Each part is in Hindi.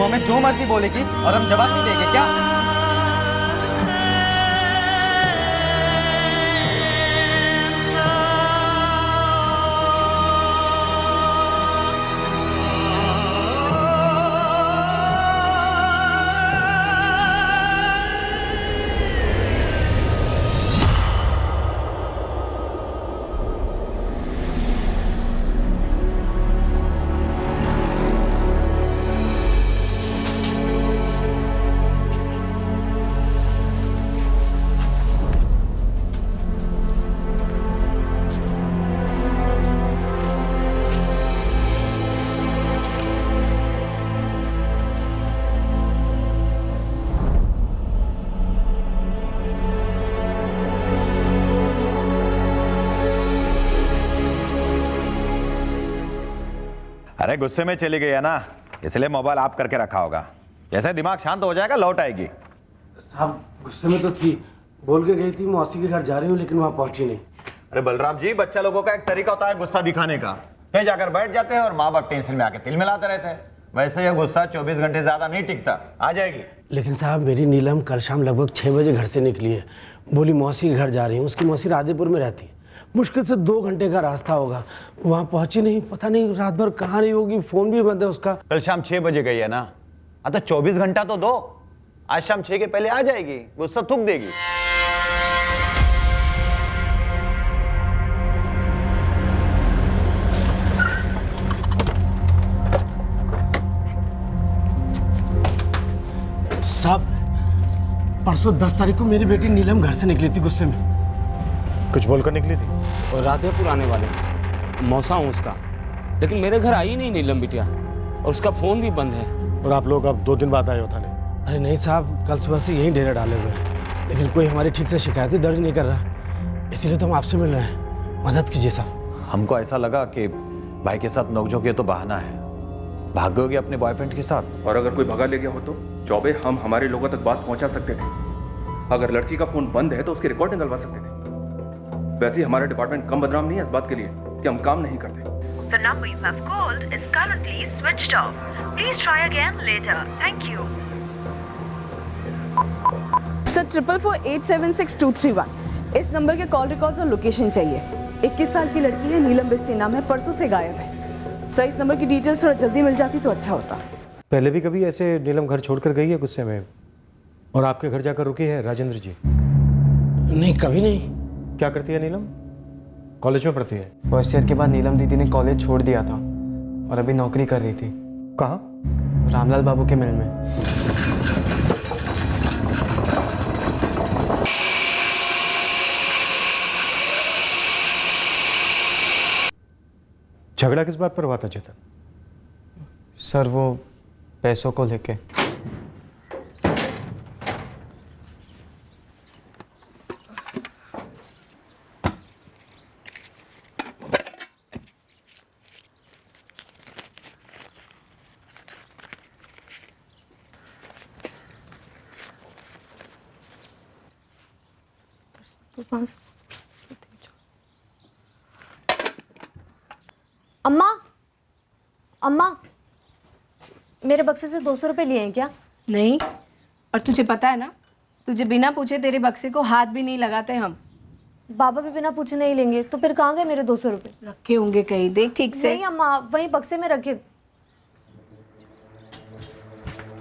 वो हमें जो मर्जी बोलेगी और हम जवाब नहीं देंगे क्या? अरे गुस्से में चली गई है ना, इसलिए मोबाइल ऑफ करके रखा होगा। जैसे दिमाग शांत हो जाएगा लौट आएगी। साहब गुस्से में तो थी, बोल के गई थी मौसी के घर जा रही हूँ, लेकिन वहाँ पहुंची नहीं। अरे बलराम जी, बच्चा लोगों का एक तरीका होता है गुस्सा दिखाने का। कहीं जाकर बैठ जाते हैं और माँ बाप टेंशन में आके तिल मिलाते रहते हैं। वैसे यह गुस्सा 24 घंटे ज्यादा नहीं टिकता, आ जाएगी। लेकिन साहब मेरी नीलम कल शाम लगभग 6 बजे घर से निकली है, बोली मौसी के घर जा रही हूँ। उसकी मौसी राधेपुर में रहती है, मुश्किल से 2 घंटे का रास्ता होगा। वहाँ पहुंची नहीं, पता नहीं रात भर कहाँ रही होगी, फोन भी बंद है उसका। कल शाम 6 बजे गई है ना, तो 24 घंटा तो दो। आज शाम 6 के पहले आ जाएगी, गुस्सा थूक देगी। साहब परसों 10 तारीख को मेरी बेटी नीलम घर से निकली थी गुस्से में। कुछ बोलकर निकली थी? और राधेपुर आने वाले थे, मौसा हूँ उसका, लेकिन मेरे घर आई नहीं नीलम बिटिया, और उसका फोन भी बंद है। और आप लोग अब 2 दिन बाद आए हो थाने? अरे नहीं साहब, कल सुबह से यहीं डेरा डाले हुए हैं, लेकिन कोई हमारी ठीक से शिकायतें दर्ज नहीं कर रहा, इसीलिए तो हम आपसे मिल रहे हैं। मदद कीजिए साहब। हमको ऐसा लगा कि भाई के साथ नोकझोंक ये तो बहाना है, भाग गई होगी अपने बॉयफ्रेंड के साथ। और अगर कोई भगा ले गया हो तो चौबे हम हमारे लोगों तक बात पहुंचा सकते थे। अगर लड़की का फोन बंद है तो उसकी रिकॉर्ड निकलवा सकते थे। वैसे ही हमारा डिपार्टमेंट कम बदनाम नहीं है इस बात के लिए कि हम काम नहीं करते। The number you have called is currently switched off. Please try again later. Thank you. Sir 444876231 इस नंबर के कॉल रिकॉर्ड्स और लोकेशन चाहिए। 21 साल की लड़की है, नीलम बिस्ती नाम है, परसों से गायब है। सर इस नंबर की डिटेल्स थोड़ा जल्दी मिल जाती तो अच्छा होता। पहले भी कभी ऐसे नीलम घर छोड़कर गई है गुस्से में, और आपके घर जाकर रुकी है राजेंद्र जी? नहीं, कभी नहीं। क्या करती है नीलम? कॉलेज में पढ़ती है? फर्स्ट ईयर के बाद नीलम दीदी ने कॉलेज छोड़ दिया था और अभी नौकरी कर रही थी। कहाँ? रामलाल बाबू के मिल में। झगड़ा किस बात पर हुआ था चेतन? सर वो पैसों को लेके। अम्मा, अम्मा, मेरे बक्से से 200 रुपये लिए हैं क्या? नहीं, और तुझे पता है ना, तुझे बिना पूछे तेरे बक्से को हाथ भी नहीं लगाते हम। बाबा भी बिना पूछे नहीं लेंगे, तो फिर कहाँ गए मेरे 200 रुपये? रखे होंगे कहीं, देख ठीक से। नहीं अम्मा, वहीं बक्से में रखे।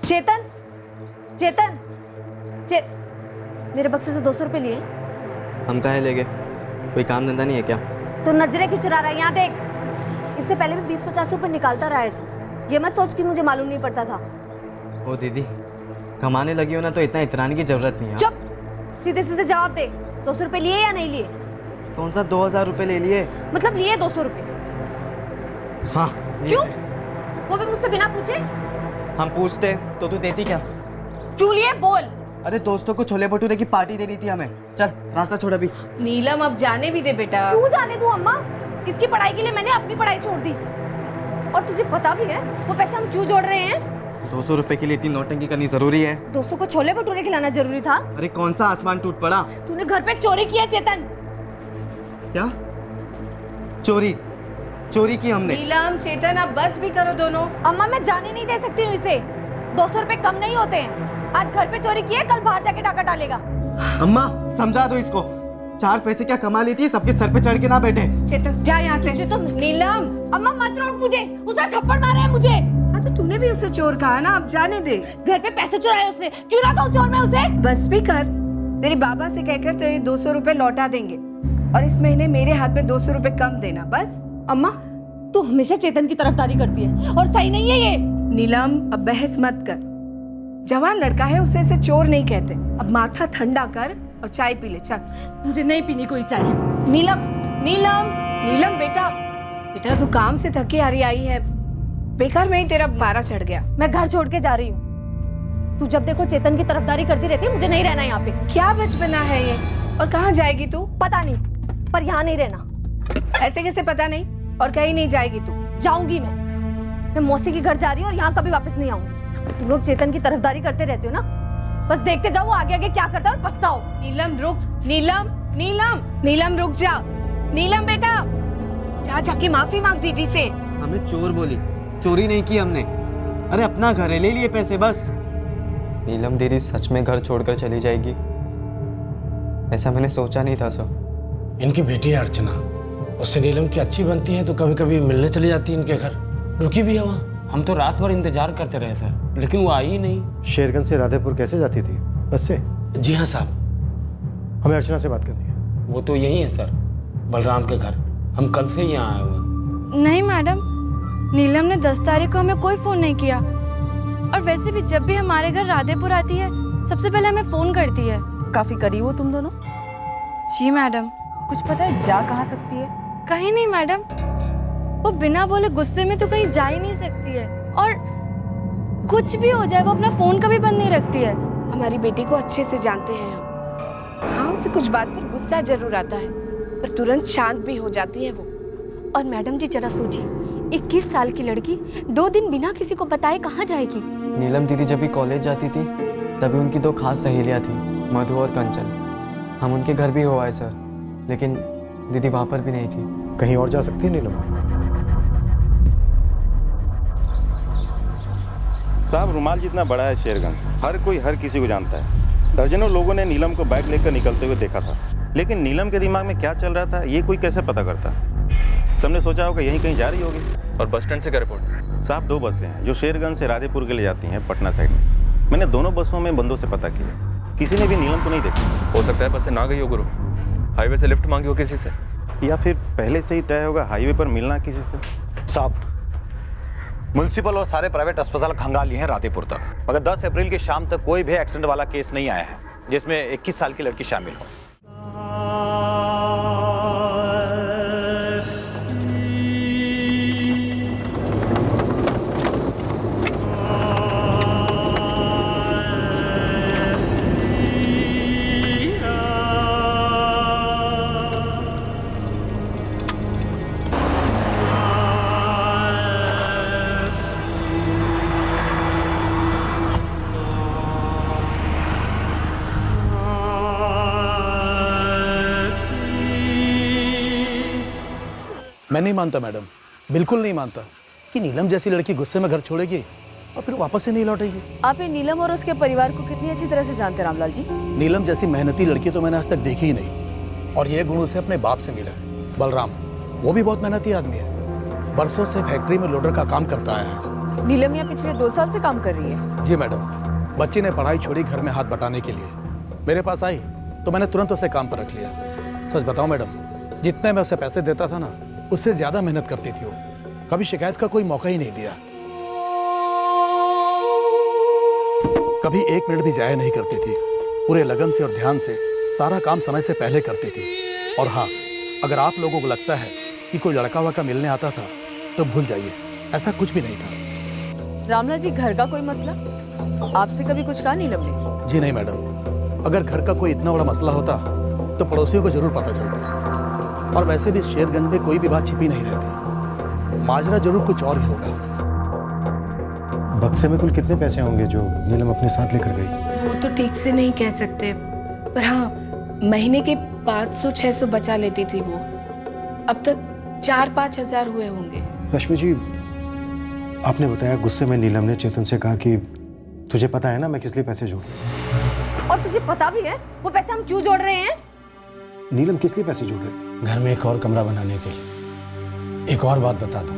चेतन, चेतन, मेरे बक्से से 200 रुपये लिए? हम काहे ले गए? कोई काम धंधा नहीं है क्या? तो नजरें क्यों चुरा रहा है? यहाँ देख, इससे पहले भी 20-50 रुपये निकालता रहा है तू। ये मत सोच कि मुझे मालूम नहीं पड़ता था। ओ दीदी, कमाने लगी हो ना तो इतना इतराने की जरूरत नहीं है। चुप, सीधे सीधे जवाब दे। 200 रुपये लिए या नहीं लिए? कौन सा 2000 रुपये ले लिए? मतलब लिए 200 रुपये? हाँ। क्यों? वो भी मुझसे बिना पूछे? हम पूछते तो तू देती क्या? क्यों लिए? बोल। अरे दोस्तों को छोले भटूरे की पार्टी देनी थी हमें। चल रास्ता छोड़ अभी। नीलम अब जाने भी दे बेटा। क्यों जाने दूं अम्मा? इसकी पढ़ाई के लिए मैंने अपनी पढ़ाई छोड़ दी। और तुझे पता भी है वो पैसे हम क्यों जोड़ रहे हैं? 200 रुपए के लिए इतनी नौटंकी करनी जरूरी है? दोस्तों को छोले भटूरे खिलाना जरूरी था? अरे कौन सा आसमान टूट पड़ा? तूने घर पे चोरी किया चेतन। क्या चोरी? चोरी की हमने? नीलम, चेतन, अब बस भी करो दोनों। अम्मा मैं जाने नहीं दे सकती हूँ इसे। 200 रुपए कम नहीं होते हैं। आज घर पे चोरी किया, कल बाहर जाके डाका डालेगा। अम्मा समझा दो इसको, 4 पैसे क्या कमा लेती है, सबके सर पे चढ़ के ना बैठे। चेतन जा यहाँ से। तुम नीलम, अम्मा मत रोक मुझे, उसने थप्पड़ मारा है मुझे। हाँ तो तूने भी उसे चोर कहा ना, अब जाने दे। घर पे पैसे चुराए उसने, क्यों ना कहूँ चोर मैं उसे। बस भी कर, तेरे बाबा से कहकर तेरे 200 रुपए लौटा देंगे और इस महीने मेरे हाथ में 200 रुपए कम देना बस। अम्मा तू हमेशा चेतन की तरफदारी करती है और सही नहीं है ये। नीलम अब बहस मत कर, जवान लड़का है, उसे ऐसे चोर नहीं कहते। अब माथा ठंडा कर और चाय पी ले, चल। मुझे नहीं पीनी कोई चाय। नीलम नीलम नीलम बेटा, बेटा तू काम से थकी हारी आई है, बेकार में ही तेरा पारा चढ़ गया। मैं घर छोड़ के जा रही हूँ। तू जब देखो चेतन की तरफदारी करती रहती है, मुझे नहीं रहना यहाँ पे। क्या बचपना है ये, और कहाँ जाएगी तू? पता नहीं, पर यहाँ नहीं रहना। ऐसे कैसे पता नहीं, और कहीं नहीं जाएगी तू? जाऊंगी मैं मौसी के घर जा रही हूँ और यहाँ कभी वापस नहीं आऊंगी। तुम लोग चेतन की तरफदारी करते रहते हो ना, बस देखते जाओ आगे आगे क्या करता है और पछताओ। नीलम रुक, नीलम नीलम नीलम रुक जा। नीलम बेटा जा, जाके माफी मांग दीदी से। हमें चोर बोली, चोरी नहीं की हमने। अरे अपना घर है, ले लिए पैसे बस। नीलम दीदी सच में घर छोड़कर चली जाएगी, ऐसा मैंने सोचा नहीं था सर। इनकी बेटी है अर्चना, उससे नीलम की अच्छी बनती है तो कभी कभी मिलने चली जाती है इनके घर, रुकी भी है वहाँ। हम तो रात भर इंतजार करते रहे सर, लेकिन वो आई ही नहीं। शेरगंज से राधेपुर कैसे जाती थी? बस से? जी हाँ साहब। हमें अर्चना से बात करनी है। वो तो यही है सर, बलराम के घर। हम कल से यहाँ आए हुए। नहीं मैडम, नीलम ने 10 तारीख को हमें कोई फ़ोन नहीं किया, और वैसे भी जब भी हमारे घर राधेपुर आती है सबसे पहले हमें फ़ोन करती है। काफी करीब हो तुम दोनों? जी मैडम। कुछ पता है जा कहाँ सकती है? कहीं नहीं मैडम, वो बिना बोले गुस्से में तो कहीं जा ही नहीं सकती है, और कुछ भी हो जाए वो अपना फ़ोन कभी बंद नहीं रखती है। हमारी बेटी को अच्छे से जानते हैं हम। हाँ उसे कुछ बात पर गुस्सा जरूर आता है, पर तुरंत शांत भी हो जाती है वो। और मैडम जी जरा सोचिए, 21 साल की लड़की 2 दिन बिना किसी को बताए कहाँ जाएगी? नीलम दीदी जब भी कॉलेज जाती थी तभी उनकी 2 खास सहेलियां थी, मधु और कंचन। हम उनके घर भी हो आए सर, लेकिन दीदी वहाँ पर भी नहीं थी। कहीं और जा सकती है नीलम? साहब रुमाल जितना बड़ा है शेरगंज, हर कोई हर किसी को जानता है। दर्जनों लोगों ने नीलम को बैग लेकर निकलते हुए देखा था, लेकिन नीलम के दिमाग में क्या चल रहा था ये कोई कैसे पता करता? सबने सोचा होगा यहीं कहीं जा रही होगी। और बस स्टैंड से क्या रिपोर्ट? साहब 2 बसें हैं जो शेरगंज से राधेपुर के लिए जाती हैं पटना साइड में। मैंने दोनों बसों में बंदों से पता किया, किसी ने भी नीलम को नहीं देखा। हो सकता है बस से ना गई हो गुरु, हाईवे से लिफ्ट मांगी हो किसी से, या फिर पहले से ही तय होगा हाईवे पर मिलना किसी से। साहब म्युनिसिपल और सारे प्राइवेट अस्पताल खंगाल लिए हैं राधेपुर तक, मगर 10 अप्रैल की शाम तक कोई भी एक्सीडेंट वाला केस नहीं आया है जिसमें 21 साल की लड़की शामिल हो। मैं नहीं मानता मैडम, बिल्कुल नहीं मानता कि नीलम जैसी लड़की गुस्से में घर छोड़ेगी और फिर वापस से नहीं लौटेगी। आप ये नीलम और उसके परिवार को कितनी अच्छी तरह से जानते हैं रामलाल जी? नीलम जैसी मेहनती लड़की तो मैंने आज तक देखी ही नहीं, और ये गुण उसे अपने बाप से मिला है, बलराम। वो भी बहुत मेहनती आदमी है, बरसों से फैक्ट्री में लोडर का काम करता आया है। नीलम यहाँ पिछले 2 साल से काम कर रही है? जी मैडम, बच्ची ने पढ़ाई छोड़ी घर में हाथ बटाने के लिए, मेरे पास आई तो मैंने तुरंत उसे काम पर रख लिया। सच बताऊं मैडम, जितने मैं उसे पैसे देता था ना, उससे ज्यादा मेहनत करती थी वो, कभी शिकायत का कोई मौका ही नहीं दिया, कभी 1 मिनट भी जाया नहीं करती थी, पूरे लगन से और ध्यान से सारा काम समय से पहले करती थी। और हाँ, अगर आप लोगों को लगता है कि कोई लड़का वड़का मिलने आता था तो भूल जाइए, ऐसा कुछ भी नहीं था। रामलाल जी घर का कोई मसला आपसे कभी कुछ कहा नीलम ने? जी नहीं मैडम, अगर घर का कोई इतना बड़ा मसला होता तो पड़ोसियों को जरूर पता चलता, और वैसे भी शेरगंज में कोई भी बात छिपी नहीं रहती, माजरा जरूर कुछ और ही होगा। बक्से में कुल कितने पैसे होंगे जो नीलम अपने साथ लेकर गई? वो तो ठीक से नहीं कह सकते, पर हाँ महीने के 500-600 बचा लेती थी वो, अब तक 4-5 हजार हुए होंगे। रश्मि जी, आपने बताया गुस्से में नीलम ने चेतन से कहा कि तुझे पता है ना मैं किस लिए पैसे जोड़ रहा और तुझे पता भी है वो पैसे हम क्यों जोड़ रहे हैं? हूं? नीलम किस लिए पैसे जोड़ रही थी? घर में एक और कमरा बनाने के लिए। एक और बात बता दूं,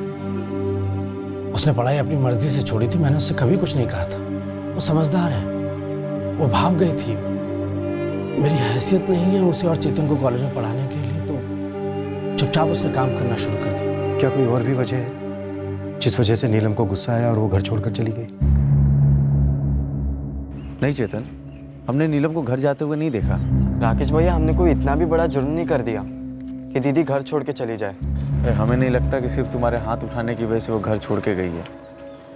उसने पढ़ाई अपनी मर्जी से छोड़ी थी, मैंने उससे कभी कुछ नहीं कहा था। वो समझदार है, वो भाग गई थी। मेरी हैसियत नहीं है उसे और चेतन को कॉलेज में पढ़ाने के लिए, तो चुपचाप उसने काम करना शुरू कर दिया। क्या कोई और भी वजह है जिस वजह से नीलम को गुस्सा आया और वो घर छोड़कर चली गई? नहीं चेतन, हमने नीलम को घर जाते हुए नहीं देखा। राकेश भैया, हमने कोई इतना भी बड़ा जुर्म नहीं कर दिया कि दीदी घर छोड़ के चली जाए। अरे हमें नहीं लगता कि सिर्फ तुम्हारे हाथ उठाने की वजह से वो घर छोड़ के गई है।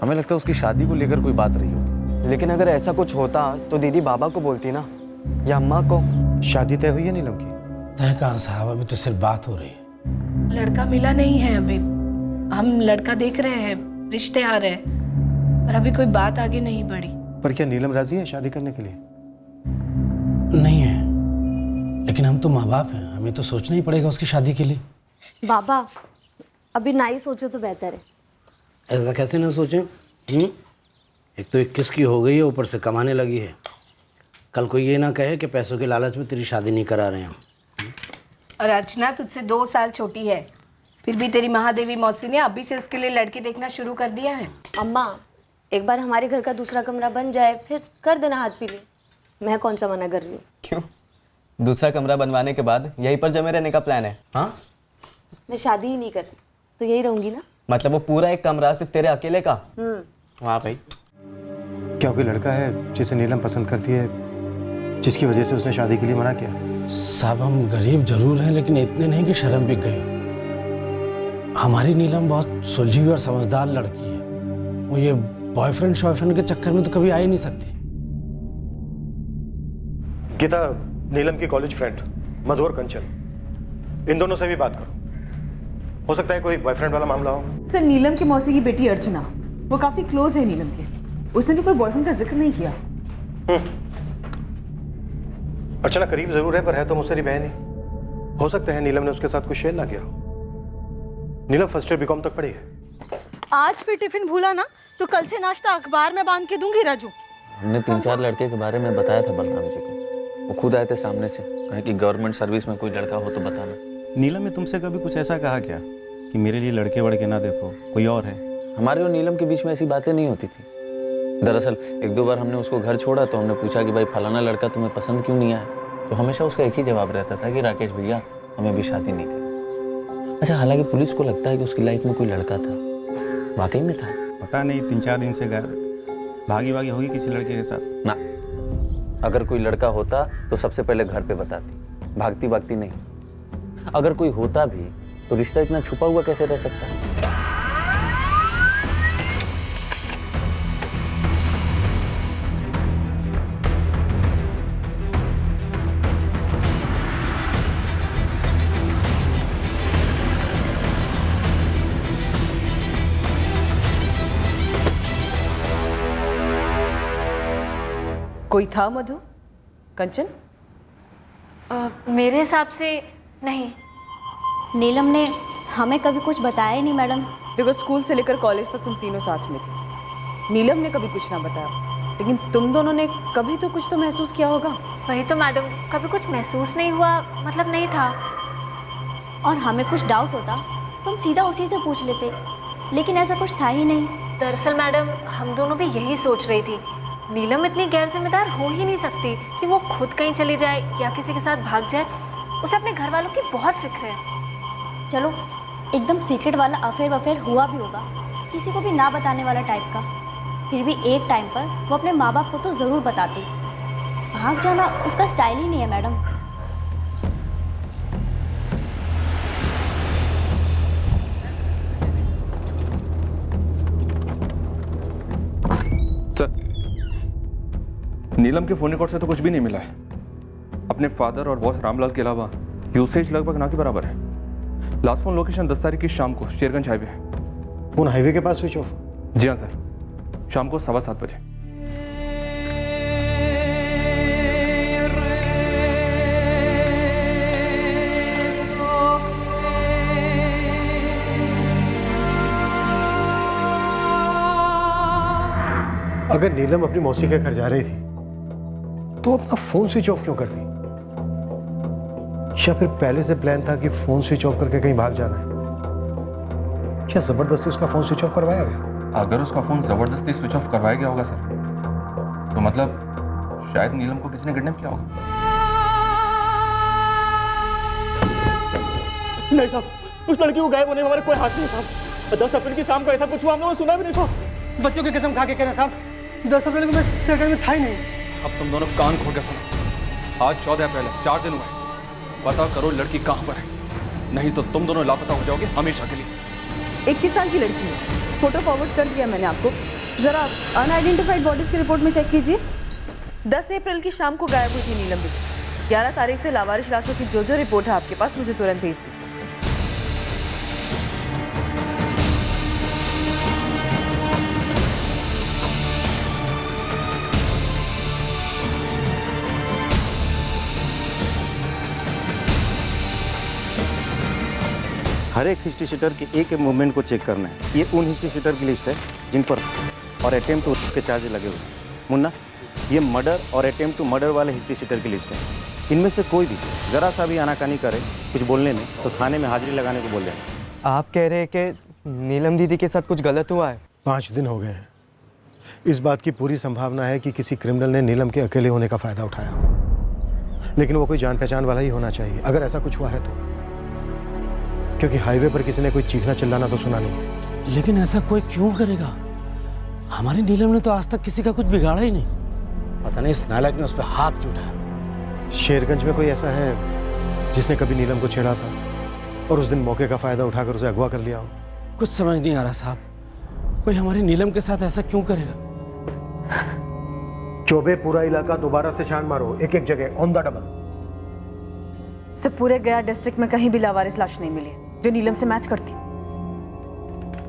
हमें लगता है उसकी शादी को लेकर कोई बात रही होगी। लेकिन अगर ऐसा कुछ होता तो दीदी बाबा को बोलती ना, या अम्मा को। शादी तय हुई है नीलम की? तय कहाँ साहब, अभी तो सिर्फ बात हो रही है। लड़का मिला नहीं है अभी। हम लड़का देख रहे हैं, रिश्ते आ रहे हैं, पर अभी कोई बात आगे नहीं बढ़ी। पर क्या नीलम राजी है शादी करने के लिए? नहीं है, लेकिन हम तो माँ बाप हैं, हमें तो सोचना ही पड़ेगा उसकी शादी के लिए। बाबा अभी ना ही सोचो तो बेहतर है। ऐसा कैसे ना सोचें? एक तो 21 की हो गई है, ऊपर से कमाने लगी है। कल कोई ये ना कहे कि पैसों के लालच में तेरी शादी नहीं करा रहे हैं। और अर्चना तुझसे 2 साल छोटी है, फिर भी तेरी महादेवी मौसी ने अभी से उसके लिए लड़के देखना शुरू कर दिया है। अम्मा एक बार हमारे घर का दूसरा कमरा बन जाए फिर कर देना हाथ पीली। मैं कौन सा मना कर रही हूँ? क्यों? दूसरा कमरा बनवाने के बाद यहीं पर जमे रहने का प्लान है? हाँ, मैं शादी ही नहीं कर रही तो यही रहूंगी ना। मतलब वो पूरा एक कमरा सिर्फ तेरे अकेले का? वाह भाई। क्या कोई लड़का है जिसे नीलम पसंद करती है, जिसकी वजह से उसने शादी के लिए मना किया? साहब हम गरीब जरूर हैं, लेकिन इतने नहीं कि शर्म बिक गई। हमारी नीलम बहुत सुलझी हुई और समझदार लड़की है। वो ये बॉयफ्रेंड शॉयफ्रेंड के चक्कर में तो कभी आ ही नहीं सकती। गीता, नीलम की कॉलेज फ्रेंड मधु और कंचन, इन दोनों से भी बात करो। हो सकता है कोई बॉयफ्रेंड वाला मामला हो। सर नीलम की मौसी की बेटी अर्चना, वो काफी क्लोज है नीलम के। उसने भी कोई बॉयफ्रेंड का जिक्र नहीं किया। अर्चना करीब जरूर है, पर है तो मुझसे बहन ही। हो सकता है नीलम ने उसके साथ कुछ शेयर ना किया हो। नीलम फर्स्ट ईयर बीकॉम तक पढ़ी है। आज फिर टिफिन भूला ना तो कल से नाश्ता अखबार में बांध के दूंगी राजू। हमने 3-4 लड़के के बारे में बताया था बलराम जी को। वो खुद आए थे सामने से, कहे कि गवर्नमेंट सर्विस में कोई लड़का हो तो बताना। नीलम ने तुमसे कभी कुछ ऐसा कहा क्या कि मेरे लिए लड़के वड़के ना देखो, कोई और है? हमारे और नीलम के बीच में ऐसी बातें नहीं होती थी। दरअसल 1-2 बार हमने उसको घर छोड़ा तो हमने पूछा कि भाई फलाना लड़का तुम्हें पसंद क्यों नहीं आया, तो हमेशा उसका एक ही जवाब रहता था कि राकेश भैया हमें भी शादी नहीं करनी। अच्छा, हालांकि पुलिस को लगता है कि उसकी लाइफ में कोई लड़का था। वाकई में था? पता नहीं, 3-4 दिन से गायब। भागी भागी होगी किसी लड़के के साथ? ना, अगर कोई लड़का होता तो सबसे पहले घर पे बताती, भागती भागती नहीं। अगर कोई होता भी तो रिश्ता इतना छुपा हुआ कैसे रह सकता है? कोई था मधु? कंचन? मेरे हिसाब से नहीं। नीलम ने हमें कभी कुछ बताया ही नहीं मैडम। देखो स्कूल से लेकर कॉलेज तक तुम तीनों साथ में थे। नीलम ने कभी कुछ ना बताया, लेकिन तुम दोनों ने कभी तो कुछ तो महसूस किया होगा। वही तो मैडम, कभी कुछ महसूस नहीं हुआ, मतलब नहीं था। और हमें कुछ डाउट होता तो हम सीधा उसी से पूछ लेते, लेकिन ऐसा कुछ था ही नहीं। दरअसल मैडम हम दोनों भी यही सोच रही थी। नीलम इतनी गैर जिम्मेदार हो ही नहीं सकती कि वो खुद कहीं चली जाए या किसी के साथ भाग जाए। उसे अपने घर वालों की बहुत फिक्र है। चलो एकदम सीक्रेट वाला अफेयर हुआ भी होगा, किसी को भी ना बताने वाला टाइप का, फिर भी एक टाइम पर वो अपने माँ बाप को तो ज़रूर बताती। भाग जाना उसका स्टाइल ही नहीं है मैडम। सर, नीलम के फोन रिकॉर्ड से तो कुछ भी नहीं मिला है। अपने फादर और बॉस रामलाल के अलावा यूसेज लगभग ना के बराबर है। लास्ट फोन लोकेशन 10 तारीख की शाम को शेरगंज हाईवे है। फोन हाईवे के पास स्विच ऑफ? जी हाँ सर, शाम को 7:15 बजे। अगर नीलम अपनी मौसी के घर जा रही थी तो अपना फोन स्विच ऑफ क्यों कर दी? या फिर पहले से प्लान था कि फोन स्विच ऑफ करके कहीं भाग जाना है? क्या जबरदस्ती उसका फोन स्विच ऑफ करवाया गया? अगर उसका फोन जबरदस्ती स्विच ऑफ करवाया गया होगा सर, तो मतलब शायद नीलम को किसी ने किडनैप किया होगा। नहीं साहब, उस लड़की को गायब होने में हमारे कोई हाथ नहीं साहब। 10 अप्रैल की शाम को ऐसा कुछ हुआ हम लोगों ने सुना भी नहीं साहब। बच्चों की कसम खा के कहना साहब, 10 अप्रैल को मैं शेरगंज में था ही नहीं। अब तुम दोनों कान खोल कर सुनो। आज 14 अप्रैल है, 4 दिन हुए। पता करो लड़की कहाँ पर है, नहीं तो तुम दोनों लापता हो जाओगे हमेशा के लिए। 21 साल की लड़की है, फोटो फॉरवर्ड कर दिया मैंने आपको, जरा अनआइडेंटिफाइड बॉडीज की रिपोर्ट में चेक कीजिए। 10 अप्रैल की शाम को गायब हुई थी नीलम बिटी। 11 तारीख से लावारिश लाशों की जो रिपोर्ट है आपके पास, मुझे तुरंत भेज दीजिए। हर एक हिस्ट्री शीटर के एक एक मूवमेंट को चेक करना है। ये उन हिस्ट्री शीटर की लिस्ट है जिन पर और अटेम्प्ट टू के चार्ज लगे हुए। मुन्ना, ये मर्डर और अटेम्प्ट टू मर्डर वाले हिस्ट्री शीटर की लिस्ट है। इनमें से कोई भी ज़रा सा भी आनाकानी करे कुछ बोलने में तो थाने में हाजिरी लगाने को बोल देना। आप कह रहे हैं कि नीलम दीदी के साथ कुछ गलत हुआ है? 5 दिन हो गए हैं। इस बात की पूरी संभावना है कि किसी क्रिमिनल ने नीलम के अकेले होने का फायदा उठाया, लेकिन वो कोई जान पहचान वाला ही होना चाहिए अगर ऐसा कुछ हुआ है तो, क्योंकि हाईवे पर किसी ने कोई चीखना चिल्लाना तो सुना नहीं है। लेकिन ऐसा कोई क्यों करेगा? हमारी नीलम ने तो आज तक किसी का कुछ बिगाड़ा ही नहीं। पता नहीं इस नालायक ने उस पर हाथ क्यों उठाया। शेरगंज में कोई ऐसा है जिसने कभी नीलम को छेड़ा था और उस दिन मौके का फायदा उठाकर उसे अगवा कर लिया हो? कुछ समझ नहीं आ रहा साहब, कोई हमारी नीलम के साथ ऐसा क्यों करेगा? चौबे पूरा इलाका दोबारा से छान मारो, एक एक जगह ऑन द डबल। सिर्फ पूरे गया डिस्ट्रिक्ट में कहीं भी लावारिस लाश नहीं मिली जो नीलम से मैच करती।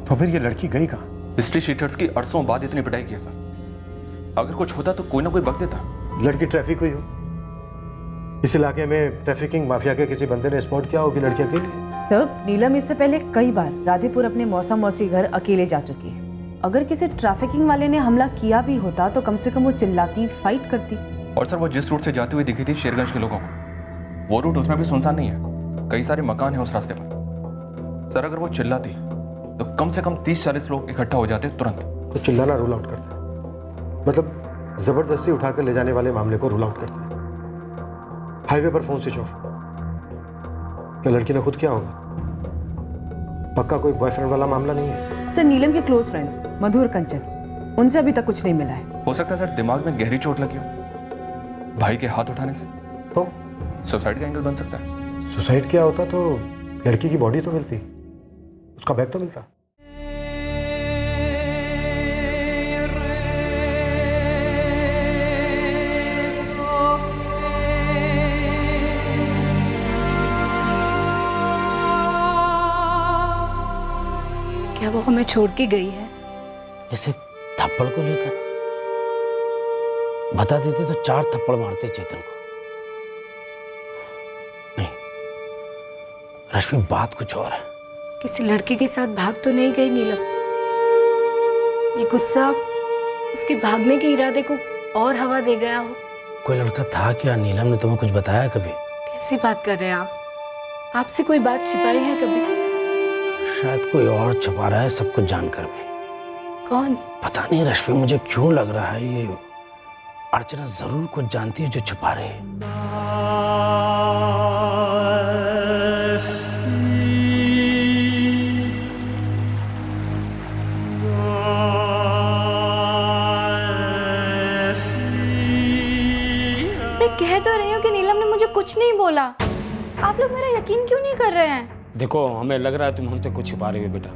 तो फिर ये लड़की गई कहाँ? हिस्ट्री शीटर्स की अरसों बाद इतनी पिटाई की है सर। अगर कुछ होता तो कोई ना कोई बक देता। लड़की ट्रैफिक हुई हो, इस इलाके में ट्रैफिकिंग माफिया के किसी बंदे ने स्पॉट किया होगी लड़की अकेली। सर, नीलम इससे पहले कई बार राधेपुर अपने मौसा मौसी घर अकेले जा चुकी है। अगर किसी ट्रैफिकिंग वाले ने हमला किया भी होता तो कम से कम वो चिल्लाती, फाइट करती। और सर वो जिस रूट से जाती हुई दिखी थी शेरगंज के लोगों को, वो रूट उतना भी सुनसान नहीं है। कई सारे मकान हैं उस रास्ते पर। सर अगर वो चिल्लाती तो कम से कम 30-40 लोग इकट्ठा हो जाते तुरंत। तो चिल्लाना रूल आउट करता है, मतलब जबरदस्ती उठाकर ले जाने वाले मामले को रूल आउट करता है। हाईवे पर फोन स्विच ऑफ, क्या लड़की ने खुद किया होगा? पक्का कोई बॉयफ्रेंड वाला मामला नहीं है? सर, नीलम के क्लोज फ्रेंड्स मधु और कंचन, उनसे अभी तक कुछ नहीं मिला है। हो सकता है सर दिमाग में गहरी चोट लगी हो भाई के हाथ उठाने से, तो सुसाइड का एंगल बन सकता है। सुसाइड किया होता तो लड़की की बॉडी तो मिलती, उसका बैग तो मिलता। क्या वो हमें छोड़ के गई है? इसे थप्पड़ को लेकर बता देते तो 4 थप्पड़ मारते चेतन को। नहीं रश्मि, बात कुछ और है। किसी लड़के के साथ भाग तो नहीं गई नीलम? ये गुस्सा उसके भागने के इरादे को और हवा दे गया हो। कोई लड़का था क्या? नीलम ने तुम्हें कुछ बताया कभी? कैसी बात कर रहे हैं आप? आपसे कोई बात छिपाई है कभी? शायद कोई और छुपा रहा है सब कुछ जानकर भी। कौन? पता नहीं रश्मि, मुझे क्यों लग रहा है ये अर्चना जरूर कुछ जानती है जो छुपा रही है। मैं कह तो रही हूँ कि नीलम ने मुझे कुछ नहीं बोला। आप लोग मेरा यकीन क्यों नहीं कर रहे हैं? देखो, हमें लग रहा है तुम हमसे कुछ छुपा रही हो बेटा।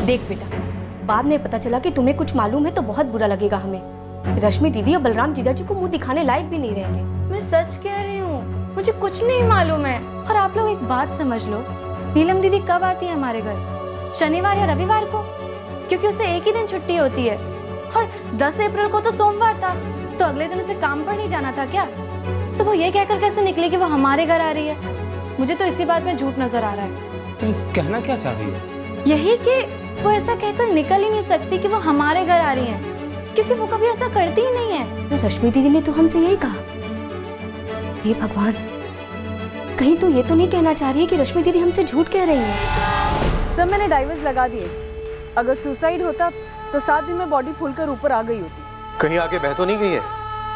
देख बेटा, बाद में पता चला कि तुम्हें कुछ मालूम है तो बहुत बुरा लगेगा हमें। रश्मि दीदी और बलराम जीजाजी को मुंह दिखाने लायक भी नहीं रहेंगे। मैं सच कह रही हूँ, मुझे कुछ नहीं मालूम है। और आप लोग एक बात समझ लो, नीलम दीदी कब आती है हमारे घर? शनिवार या रविवार को, क्योंकि उसे एक ही दिन छुट्टी होती है। और 10 अप्रैल को तो सोमवार था, तो अगले दिन उसे काम पर नहीं जाना था क्या? तो वो ये कहकर कैसे निकली कि वो हमारे घर आ रही है? मुझे तो इसी बात में झूठ नजर आ रहा है। तुम कहना क्या चाह रही हो? यही कि वो ऐसा कहकर निकल ही नहीं सकती कि वो हमारे घर आ रही है। क्योंकि वो कभी ऐसा करती ही नहीं है। रश्मि दीदी ने तो हमसे यही कहा। हे भगवान, कहीं तो ये तो नहीं कहना चाह रही है कि रश्मि दीदी हमसे झूठ कह रही है। सर मैंने डाइवर्स लगा दिए। अगर सुसाइड होता तो 7 दिन में बॉडी फूलकर ऊपर आ गई होती। कहीं आगे बह तो नहीं गई है?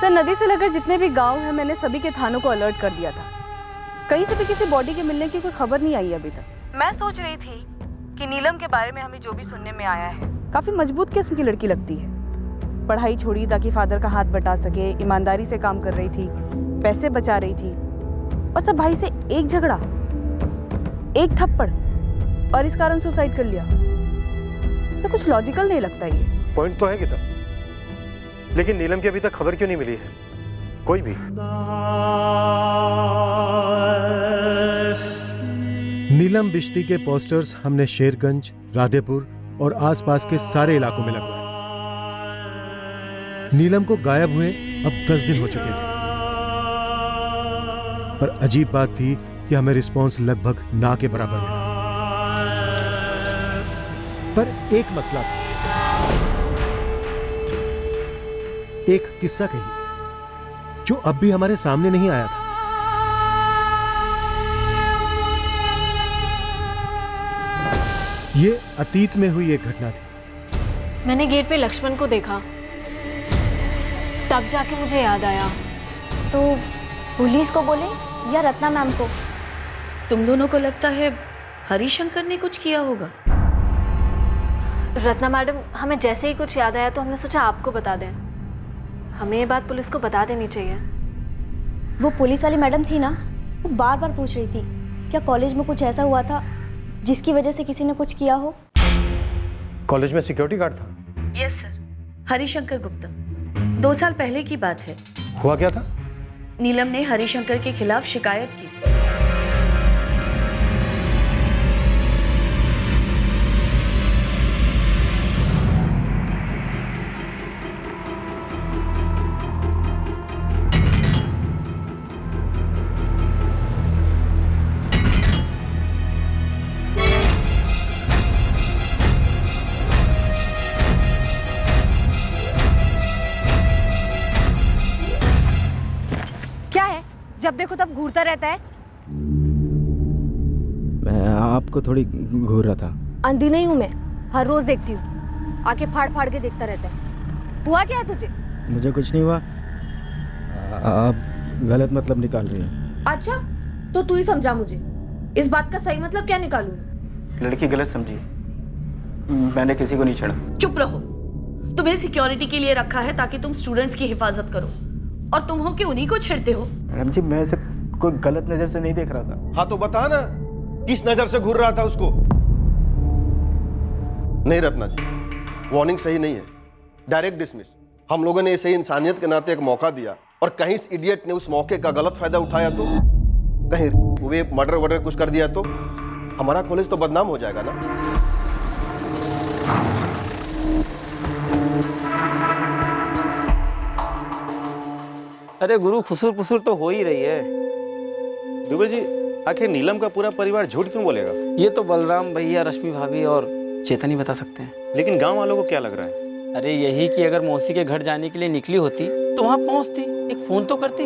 सर नदी से लगकर जितने भी गांव हैं मैंने सभी के थानों को अलर्ट कर दिया था। कहीं से भी किसी बॉडी के मिलने की कोई खबर नहीं आई अभी तक। मैं सोच रही थी कि नीलम के बारे में हमें जो भी सुनने में आया है, काफी मजबूत किस्म की लड़की लगती है। पढ़ाई छोड़ी ताकि फादर का हाथ बटा सके, ईमानदारी से काम कर रही थी, पैसे बचा रही थी, और सब भाई से एक झगड़ा, एक थप्पड़, और इस कारण सुसाइड कर लिया। सब कुछ लॉजिकल नहीं लगता ये। पॉइंट तो है गीता, लेकिन नीलम की अभी तक खबर क्यों नहीं मिली है? कोई भी। नीलम बिश्ती के पोस्टर्स हमने शेरगंज, राधेपुर और आसपास के सारे इलाकों में लगवाए। नीलम को गायब हुए अब 10 दिन हो चुके थे, पर अजीब बात थी कि हमें रिस्पांस लगभग ना के बराबर मिला। पर एक मसला था, एक किस्सा कही जो अब भी हमारे सामने नहीं आया था। ये अतीत में हुई एक घटना थी। मैंने गेट पे लक्ष्मण को देखा, तब जाके मुझे याद आया। तो पुलिस को बोले या रत्ना मैम को? तुम दोनों को लगता है हरिशंकर ने कुछ किया होगा? रत्ना मैडम, हमें जैसे ही कुछ याद आया तो हमने सोचा आपको बता दें। हमें ये बात पुलिस को बता देनी चाहिए। वो पुलिस वाली मैडम थी ना, वो बार बार पूछ रही थी क्या कॉलेज में कुछ ऐसा हुआ था जिसकी वजह से किसी ने कुछ किया हो। कॉलेज में सिक्योरिटी गार्ड था? Yes sir, Harishankar Gupta. 2 साल पहले की बात है। हुआ क्या था? नीलम ने हरिशंकर के खिलाफ शिकायत की थी। जब देखो तब घूरता रहता है। मैं आपको थोड़ी घूर रहा था। अंधी नहीं हूँ मैं, हर रोज देखती हूँ। आके फाड़ फाड़ के देखता रहता है। हुआ क्या है तुझे? मुझे कुछ नहीं हुआ। आप गलत मतलब निकाल रही हैं। अच्छा, तो तू ही समझा मुझे। इस बात का सही मतलब क्या निकालूं? लड़की गलत समझी, मैंने किसी को नहीं छेड़ा। चुप रहो। तुम्हें सिक्योरिटी के लिए रखा है ताकि तुम स्टूडेंट्स की हिफाजत करो, और तुम हो कि उन्हीं को छेड़ते हो। मैडम जी, मैं ऐसे कोई गलत नजर से नहीं देख रहा था। हाँ तो बता ना, किस नजर से घूर रहा था उसको? नहीं रत्ना जी, वार्निंग सही नहीं है, डायरेक्ट डिसमिस। हम लोगों ने इसे इंसानियत के नाते एक मौका दिया, और कहीं इस इडियट ने उस मौके का गलत फायदा उठाया तो, कहीं वे मर्डर वर्डर कुछ कर दिया तो हमारा कॉलेज तो बदनाम हो जाएगा ना। अरे गुरु, खुसुर पुसुर तो हो ही रही है। दुबे जी, आखिर नीलम का पूरा परिवार झूठ क्यों बोलेगा? ये तो बलराम भैया, रश्मि भाभी और चेतन ही बता सकते हैं। लेकिन गांव वालों को क्या लग रहा है? अरे यही कि अगर मौसी के घर जाने के लिए निकली होती तो वहां पहुंचती, एक फोन तो करती।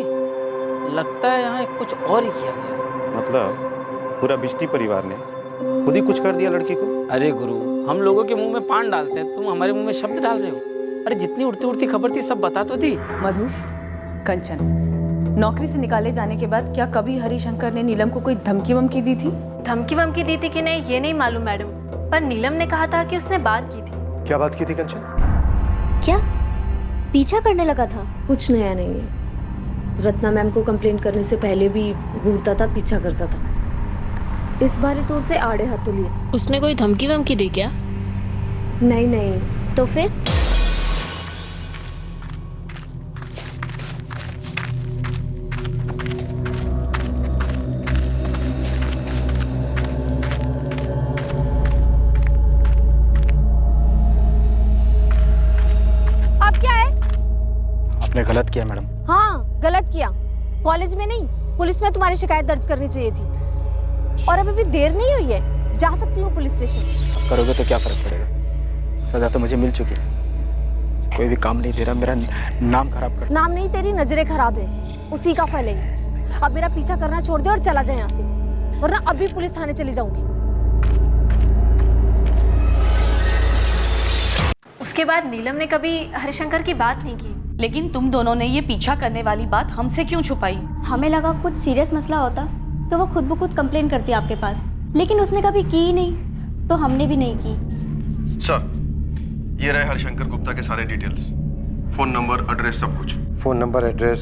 लगता है यहाँ कुछ और ही किया गया। मतलब पूरा बिश्ती परिवार ने खुद ही कुछ कर दिया लड़की को? अरे गुरु, हम लोगों के मुंह में पान डालते हैं, तुम हमारे मुंह में शब्द डाल रहे हो। अरे जितनी उड़ती उड़ती खबर थी सब बता तो दी। मधु, कंचन, नौकरी से निकाले जाने के बाद क्या कभी हरिशंकर ने नीलम को कोई धमकी वमकी दी थी? धमकी वमकी दी थी कि नहीं ये नहीं मालूम मैडम, पर नीलम ने कहा था कि उसने बात की थी। क्या बात की थी कंचन? क्या पीछा करने लगा था? कुछ नया नहीं है। रत्ना मैम को कंप्लेंट करने से पहले भी घूरता था, पीछा करता था। इस बार तो उसे आड़े हाथों लिए। उसने कोई धमकी वमकी दी क्या? नहीं नहीं। तो फिर? आपने गलत किया मैडम। हाँ, गलत किया। कॉलेज में नहीं, पुलिस में तुम्हारी शिकायत दर्ज करनी चाहिए थी। और अभी भी देर नहीं हुई है, जा सकती हूँ पुलिस स्टेशन। अब करोगे तो क्या फर्क पड़ेगा, सजा तो मुझे मिल चुकी है। कोई भी काम नहीं दे रहा, मेरा नाम खराब कर। नाम नहीं, तेरी नजरें खराब है, उसी का फल है। अब मेरा पीछा करना छोड़ दे और चला जाए यहाँ से, वरना अभी पुलिस थाने चली जाऊंगी। उसके बाद नीलम ने कभी हरिशंकर की बात नहीं की। लेकिन तुम दोनों ने ये पीछा करने वाली बात हमसे क्यों छुपाई? हमें लगा कुछ सीरियस मसला होता तो वो खुद ब खुद कंप्लेन करती आपके पास, लेकिन उसने कभी की ही नहीं, तो हमने भी नहीं की। सर, ये रहे हरिशंकर गुप्ता के सारे डिटेल्स, फोन नंबर, एड्रेस, सब कुछ। फोन नंबर, एड्रेस,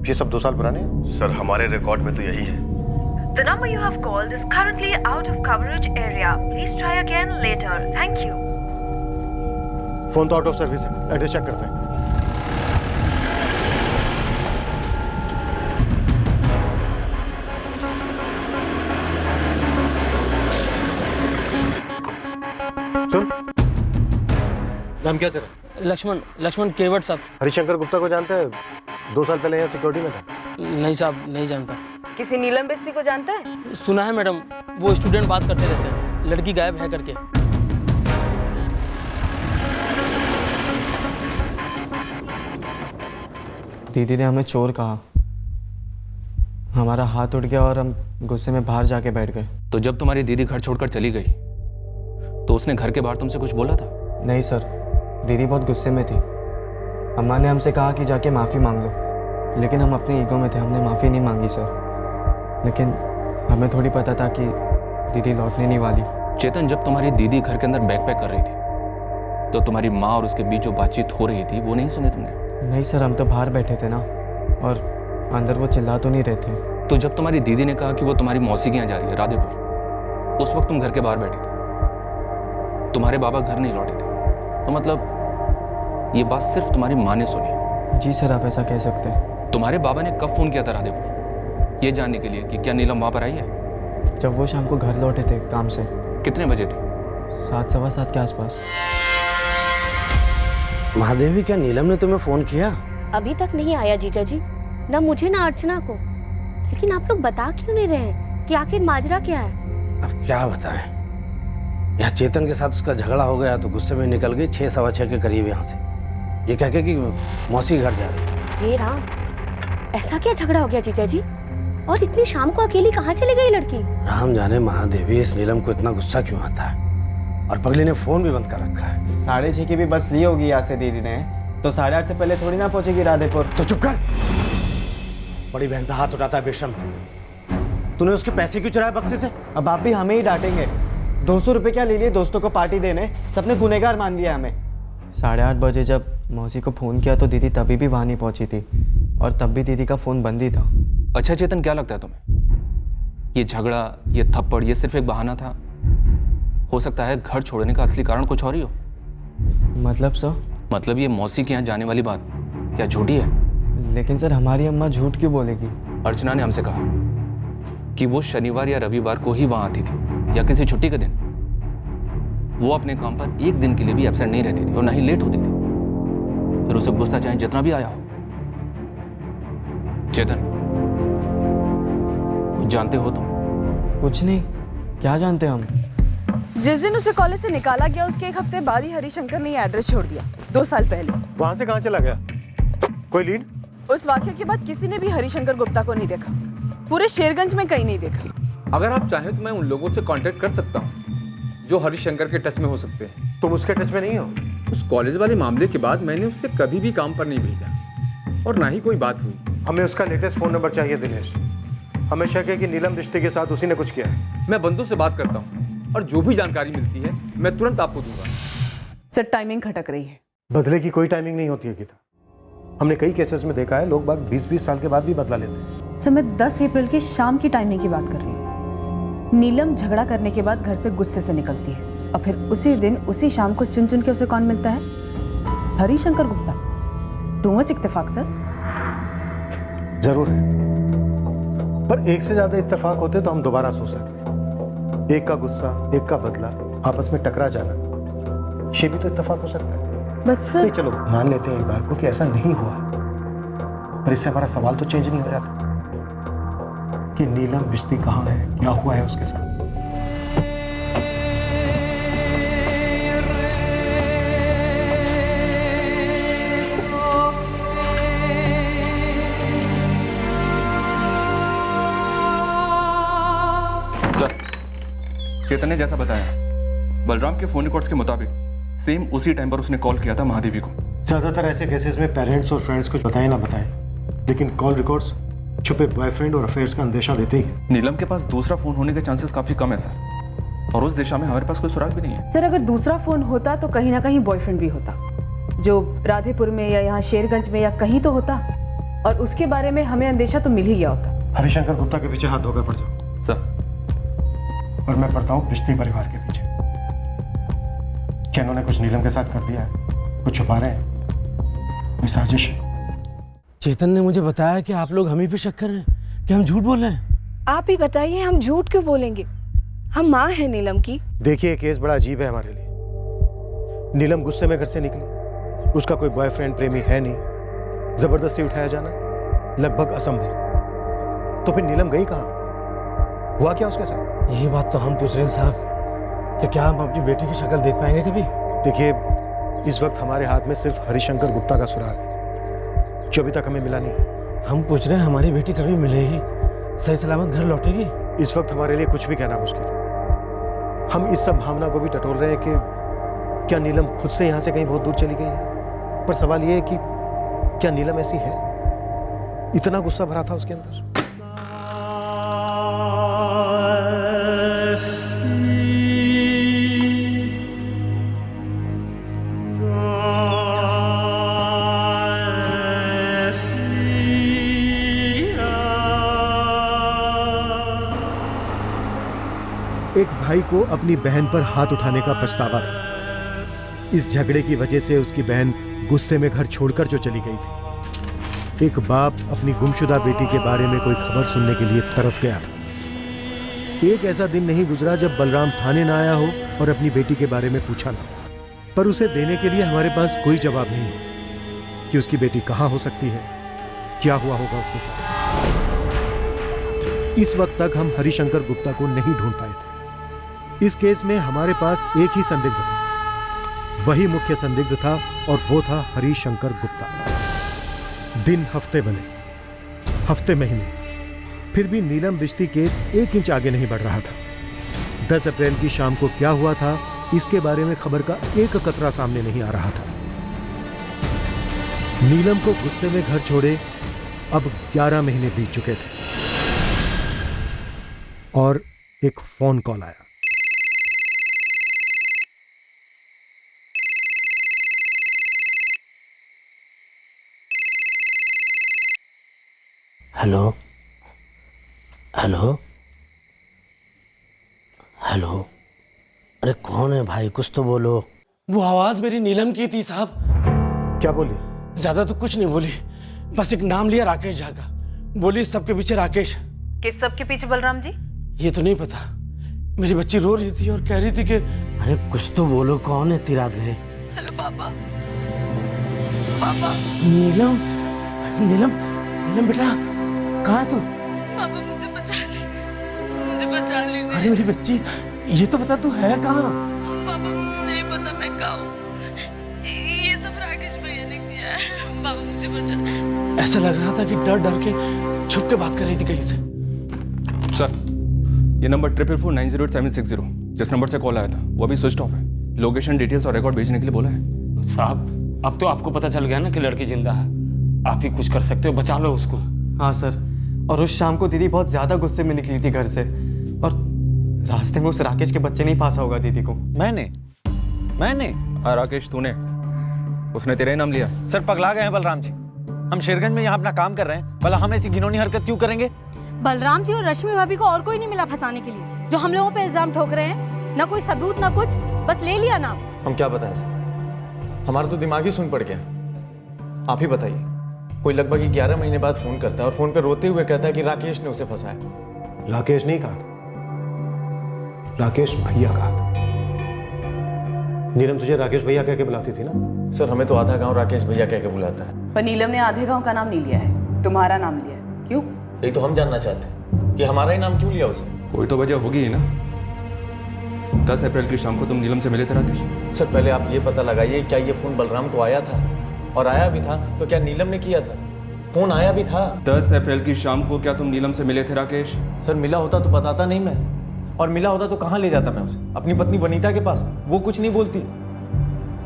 ये सब 2 साल पुराने हैं? सर, हमारे रिकॉर्ड में तो यही है। The number you have called is currently out of coverage area. Please try again later. Thank you. Phone तो आउट ऑफ सर्विस है, एड्रेस चेक करते हैं। सुन, नाम क्या तेरा? लक्ष्मण केवट साहब। हरिशंकर गुप्ता को जानते हैं? 2 साल पहले यहाँ सिक्योरिटी में था। नहीं साहब, नहीं जानता। किसी नीलम बेस्ती को जानता है? सुना है मैडम, वो स्टूडेंट बात करते रहते हैं, लड़की गायब है करके। दीदी ने हमें चोर कहा, हमारा हाथ उठ गया और हम गुस्से में बाहर जाके बैठ गए। तो जब तुम्हारी दीदी घर छोड़कर चली गई तो उसने घर के बाहर तुमसे कुछ बोला था? नहीं सर, दीदी बहुत गुस्से में थी। अम्मा ने हमसे कहा कि जाके माफ़ी मांग लो, लेकिन हम अपने ईगो में थे, हमने माफ़ी नहीं मांगी सर। लेकिन हमें थोड़ी पता था कि दीदी लौटने नहीं वाली। चेतन, जब तुम्हारी दीदी घर के अंदर बैकपैक कर रही थी तो तुम्हारी माँ और उसके बीच जो बातचीत हो रही थी वो नहीं सुनी तुमने? नहीं सर, हम तो बाहर बैठे थे ना, और अंदर वो चिल्ला तो नहीं रहे थे। तो जब तुम्हारी दीदी ने कहा कि वो तुम्हारी मौसी के यहाँ जा रही है राधेपुर, उस वक्त तुम घर के बाहर बैठे थे, तुम्हारे बाबा घर नहीं लौटे थे, तो मतलब ये बात सिर्फ तुम्हारी माँ ने सुनी? जी सर, आप ऐसा कह सकते हैं। तुम्हारे बाबा ने कब फोन किया था राधेपुर, ये जानने के लिए कि क्या नीलम वहाँ पर आई है? जब वो शाम को घर लौटे थे काम से। कितने बजे थे? 7, सवा 7 के आसपास। महादेवी, क्या नीलम ने तुम्हें फोन किया? अभी तक नहीं आया जीजा जी, ना मुझे ना अर्चना को। लेकिन आप लोग बता क्यों नहीं रहे कि आखिर माजरा क्या है? अब क्या बताएं, यहाँ चेतन के साथ उसका झगड़ा हो गया तो गुस्से में निकल गई 6, सवा 6 के करीब यहाँ से, ये कह के कि मौसी घर जा रही है। हे राम, ऐसा क्या झगड़ा हो गया जीजा जी? और इतनी शाम को अकेली कहाँ चली गई लड़की? राम जाने महादेवी, इस नीलम को इतना गुस्सा क्यों आता है, और पगली ने फोन भी बंद कर रखा है। 6:30 की भी बस ली होगी यहाँ से दीदी ने, तो 8:30 से पहले थोड़ी ना पहुंचेगी राधेपुर। तो चुप कर, बड़ी बहन का हाथ उठाता है बेशर्म। तूने उसके पैसे क्यों चुराए बक्से से? अब आप भी हमें ही डांटेंगे। 200 रुपये क्या ले लिए दोस्तों को पार्टी देने, सबने गुनहगार मान लिया हमें। 8:30 बजे जब मौसी को फ़ोन किया तो दीदी तभी भी वहाँ नहीं पहुँची थी, और तब भी दीदी का फ़ोन बंद ही था। अच्छा चेतन, क्या लगता है तुम्हें, ये झगड़ा, ये थप्पड़, ये सिर्फ एक बहाना था? हो सकता है घर छोड़ने का असली कारण कुछ और ही हो। मतलब सर? मतलब ये मौसी के यहाँ जाने वाली बात क्या झूठी है? लेकिन सर, हमारी अम्मा झूठ क्यों बोलेगी? अर्चना ने हमसे कहा कि वो शनिवार या रविवार को ही वहाँ आती थी, या किसी छुट्टी के दिन। वो अपने काम पर एक दिन के लिए भी एब्सेंट नहीं रहती थी और ना ही लेट होती थी, फिर उसे गुस्सा चाहे जितना भी आया हो। चेतन, कुछ जानते हो तुम? कुछ नहीं। क्या जानते हम? जिस दिन उसे कॉलेज से निकाला गया उसके 1 हफ्ते बाद ही हरिशंकर ने एड्रेस छोड़ दिया, 2 साल पहले। वहां से कहाँ चला गया? कोई लीड? उस वाक्य के बाद किसी ने भी हरिशंकर गुप्ता को नहीं देखा, पूरे शेरगंज में कहीं नहीं देखा। अगर आप चाहें तो मैं उन लोगों से कांटेक्ट कर सकता हूं जो हरिशंकर के टच में हो सकते हैं। तुम उसके टच में नहीं हो? उस कॉलेज वाले मामले के बाद मैंने उससे कभी भी काम पर नहीं भेजा और ना ही कोई बात हुई। हमें उसका लेटेस्ट फोन नंबर चाहिए दिनेश। हमें शक है कि नीलम रिश्ते के साथ उसी ने कुछ किया है। मैं बंधु से बात करता हूँ और जो भी जानकारी मिलती है मैं तुरंत आपको दूंगा। सर, टाइमिंग खटक रही है। बदले की कोई टाइमिंग नहीं होती है गीता। हमने कई केसेस में देखा है, लोग बाग 20-20 साल के बाद भी बदला लेते हैं। सर, मैं 10 अप्रैल की शाम की टाइमिंग की बात कर रही हूँ। नीलम झगड़ा करने के बाद घर से गुस्से से निकलती है और फिर उसी दिन उसी शाम को चुन चुन के उसे कौन मिलता है? हरिशंकर गुप्ता। टू मच इत्तेफाक सर। जरूर है, पर एक से ज्यादा इत्तेफाक होते तो हम दोबारा सोच सकते। एक का गुस्सा, एक का बदला, आपस में टकरा जाना, ये भी तो इत्तेफाक हो सकता है। बट सर, चलो मान लेते हैं एक बार को कि ऐसा नहीं हुआ, पर इससे हमारा सवाल तो चेंज नहीं हो जाता कि नीलम बिश्ती कहाँ है, क्या हुआ है उसके साथ। चेतन ने जैसा बताया, बलराम के फोन रिकॉर्ड्स के मुताबिक सेम उसी टाइम पर उसने कॉल किया था महादेवी को। ज़्यादातर ऐसे केसेस में पेरेंट्स और फ्रेंड्स कुछ बताएं ना बताएं, लेकिन कॉल रिकॉर्ड्स छुपे बॉयफ्रेंड और अफेयर्स का अंदेशा देते ही है। नीलम के पास दूसरा फोन होने के चांसेस काफी कम है सर, और उस दिशा में हमारे पास कोई सुराग भी नहीं है। सर, अगर दूसरा फोन होता तो कहीं ना कहीं बॉयफ्रेंड भी होता, जो राधेपुर में या यहाँ शेरगंज में या कहीं तो होता, और उसके बारे में हमें अंदेशा तो मिल ही गया होता। हरिशंकर गुप्ता के पीछे हाथ धोकर पड़ जाओ सर। और मैं पड़ता हूँ बिश्ती परिवार के पीछे। क्या इन्होंने कुछ नीलम के साथ कर दिया है? कुछ छुपा रहे हैं? कोई साजिश है? चेतन ने मुझे बताया कि आप लोग हम ही पे शक कर रहे हैं, कि हम झूठ बोल रहे हैं। आप ही बताइए, हम झूठ क्यों बोलेंगे? हम माँ हैं नीलम की। देखिए, केस बड़ा अजीब है हमारे लिए। नीलम गुस्से में घर से निकली, उसका कोई बॉयफ्रेंड प्रेमी है नहीं, जबरदस्ती उठाया जाना लगभग असंभव। तो फिर नीलम गई कहाँ? हुआ क्या उसके साथ? यही बात तो हम पूछ रहे हैं साहब, कि क्या हम अपनी बेटी की शक्ल देख पाएंगे कभी? देखिए, इस वक्त हमारे हाथ में सिर्फ हरिशंकर गुप्ता का सुराग है, जो अभी तक हमें मिला नहीं है। हम पूछ रहे हैं हमारी बेटी कभी मिलेगी, सही सलामत घर लौटेगी? इस वक्त हमारे लिए कुछ भी कहना मुश्किल है। हम इस सब भावना को भी टटोल रहे हैं कि क्या नीलम खुद से यहाँ से कहीं बहुत दूर चली गई है। पर सवाल ये है कि क्या नीलम ऐसी है? इतना गुस्सा भरा था उसके अंदर। एक भाई को अपनी बहन पर हाथ उठाने का पछतावा था। इस झगड़े की वजह से उसकी बहन गुस्से में घर छोड़कर जो चली गई थी। एक बाप अपनी गुमशुदा बेटी के बारे में कोई खबर सुनने के लिए तरस गया था। एक ऐसा दिन नहीं गुजरा जब बलराम थाने ना आया हो और अपनी बेटी के बारे में पूछा ना, पर उसे देने के लिए हमारे पास कोई जवाब नहीं हो कि उसकी बेटी कहाँ हो सकती है, क्या हुआ होगा उसके साथ। इस वक्त तक हम हरिशंकर गुप्ता को नहीं ढूंढ पाए थे। इस केस में हमारे पास एक ही संदिग्ध था, वही मुख्य संदिग्ध था, और वो था हरिशंकर गुप्ता। दिन हफ्ते बने, हफ्ते महीने, फिर भी नीलम बिश्ती केस 1 इंच आगे नहीं बढ़ रहा था। 10 अप्रैल की शाम को क्या हुआ था, इसके बारे में खबर का एक कतरा सामने नहीं आ रहा था। नीलम को गुस्से में घर छोड़े अब 11 महीने बीत चुके थे, और एक फोन कॉल आया। हेलो हेलो हेलो, अरे कौन है भाई, कुछ तो बोलो। वो आवाज मेरी नीलम की थी साहब। क्या बोली? ज्यादा तो कुछ नहीं बोली, बस एक नाम लिया राकेश झा का। बोली सबके पीछे राकेश। किस सब के पीछे बलराम जी? ये तो नहीं पता। मेरी बच्ची रो रही थी और कह रही थी कि अरे कुछ तो बोलो, कौन है इतनी रात गए? हेलो पापा। पापा। नीलम नीलम नीलम बेटा, कहाँ है तू? पापा मुझे बचा लीजिए, मुझे बचा लीजिए। अरे मेरी बच्ची, ये तो बता तू है कहाँ? पापा मुझे नहीं पता मैं कहाँ हूँ, ये सब राकेश भैया ने किया है। पापा मुझे बचा। ऐसा लग रहा था कि डर डर के छुप के बात कर रही थी कहीं से। सर, ये नंबर 444908760 जिस नंबर से कॉल आया था वो अभी स्विच ऑफ है। लोकेशन डिटेल्स और रिकॉर्ड भेजने के लिए बोला है। साहब, अब तो आपको पता चल गया ना कि लड़की जिंदा है। आप ही कुछ कर सकते हो, बचा लो उसको। हाँ सर, और उस शाम को दीदी बहुत ज्यादा गुस्से में निकली थी घर से, और रास्ते में उस राकेश के बच्चे नहीं फांसा होगा दीदी को। मैंने हाँ राकेश, तूने, उसने तेरा ही नाम लिया। सर पगला गए हैं बलराम जी। हम शेरगंज में यहाँ अपना काम कर रहे हैं, भला हम ऐसी घिनौनी हरकत क्यों करेंगे? बलराम जी और रश्मि भाभी को और कोई नहीं मिला फंसाने के लिए, जो हम लोगों पे इल्जाम ठोक रहे हैं। ना कोई सबूत ना कुछ, बस ले लिया नाम। हम क्या बताएं सर, हमारा तो दिमाग ही सुन पड़ गया। आप ही बताइए, कोई लगभग 11 महीने बाद फोन करता है और फोन पे रोते हुए कहता है कि राकेश ने उसे फंसाया। राकेश नहीं कहा था, राकेश भैया कहा था। नीलम तुझे राकेश भैया कह के बुलाती थी ना? सर, हमें तो आधा गांव राकेश भैया कह के बुलाता है। पर नीलम ने आधे गांव का नाम नहीं लिया है, तुम्हारा नाम लिया है। क्यों? यही तो हम जानना चाहते हैं कि हमारा ही नाम क्यों लिया उसे। कोई तो वजह होगी ही ना। 10 अप्रैल की शाम को तुम नीलम से मिले थे राकेश? सर, पहले आप ये पता लगाइए, क्या ये फोन बलराम को आया था, और आया भी था तो क्या नीलम ने किया था? फोन आया भी था। 10 अप्रैल की शाम को क्या तुम नीलम से मिले थे राकेश? सर, मिला होता तो बताता नहीं मैं। और मिला होता तो कहाँ ले जाता मैं उसे? अपनी पत्नी वनीता के पास। वो कुछ नहीं बोलती।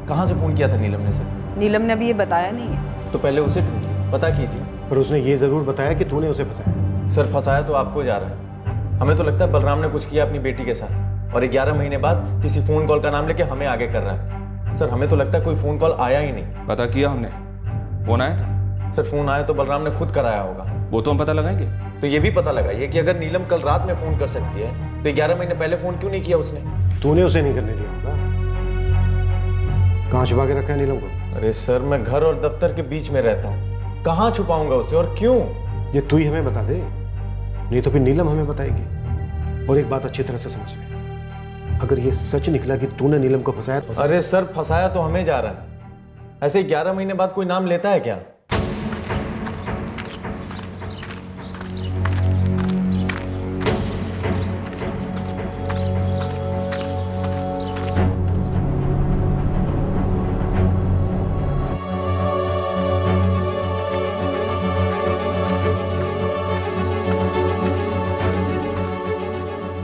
कहाँ से फोन किया था नीलम ने सर? नीलम ने अभी ये बताया नहीं है। तो पहले उसे ढूंढिए, पता कीजिए। पर उसने ये जरूर बताया कि तूने उसे फंसाया। सर फंसाया तो आपको जा रहा है। हमें तो लगता है बलराम ने कुछ किया अपनी बेटी के साथ, और 11 महीने बाद किसी फोन कॉल का नाम लेके हमें आगे कर रहा है। सर हमें तो लगता है कोई फोन कॉल आया ही नहीं। पता किया हमने, फोन आया था। सर फोन आया तो बलराम ने खुद कराया होगा। वो तो हम पता लगाएंगे। तो ये भी पता लगाइए कि अगर नीलम कल रात में फोन कर सकती है तो 11 महीने पहले फोन क्यों नहीं किया उसने? तूने उसे नहीं करने दिया होगा। कहाँ छुपा के रखा है नीलम को? अरे सर मैं घर और दफ्तर के बीच में रहता हूँ, कहाँ छुपाऊंगा उसे और क्यों? ये तू ही हमें बता दे, नहीं तो फिर नीलम हमें बताएगी। और एक बात अच्छी तरह से समझ ले, अगर ये सच निकला कि तूने नीलम को फंसाया तो अरे सर फंसाया तो हमें जा रहा है। ऐसे 11 महीने बाद कोई नाम लेता है क्या?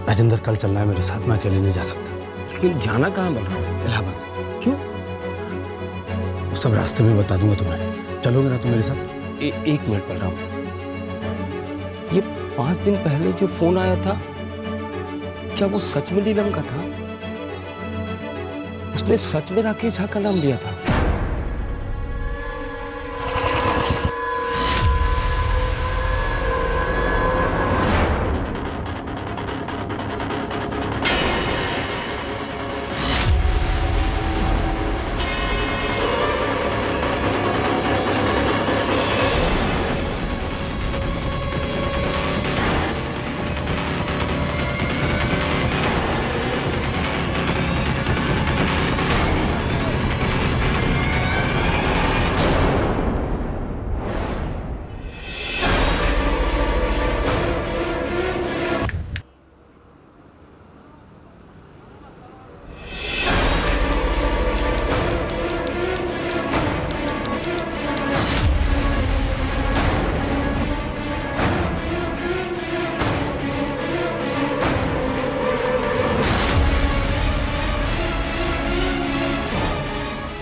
राजेंद्र कल चलना है मेरे साथ, मैं अकेले नहीं जा सकता। लेकिन जाना कहाँ बलराम? इलाहाबाद। क्यों? वो सब रास्ते में बता दूंगा तुम्हें। चलोगे ना तुम मेरे साथ? एक मिनट बलराम, ये 5 दिन पहले जो फोन आया था, क्या वो सच में नीलम का था? उसने सच में राकेश झा का नाम लिया था?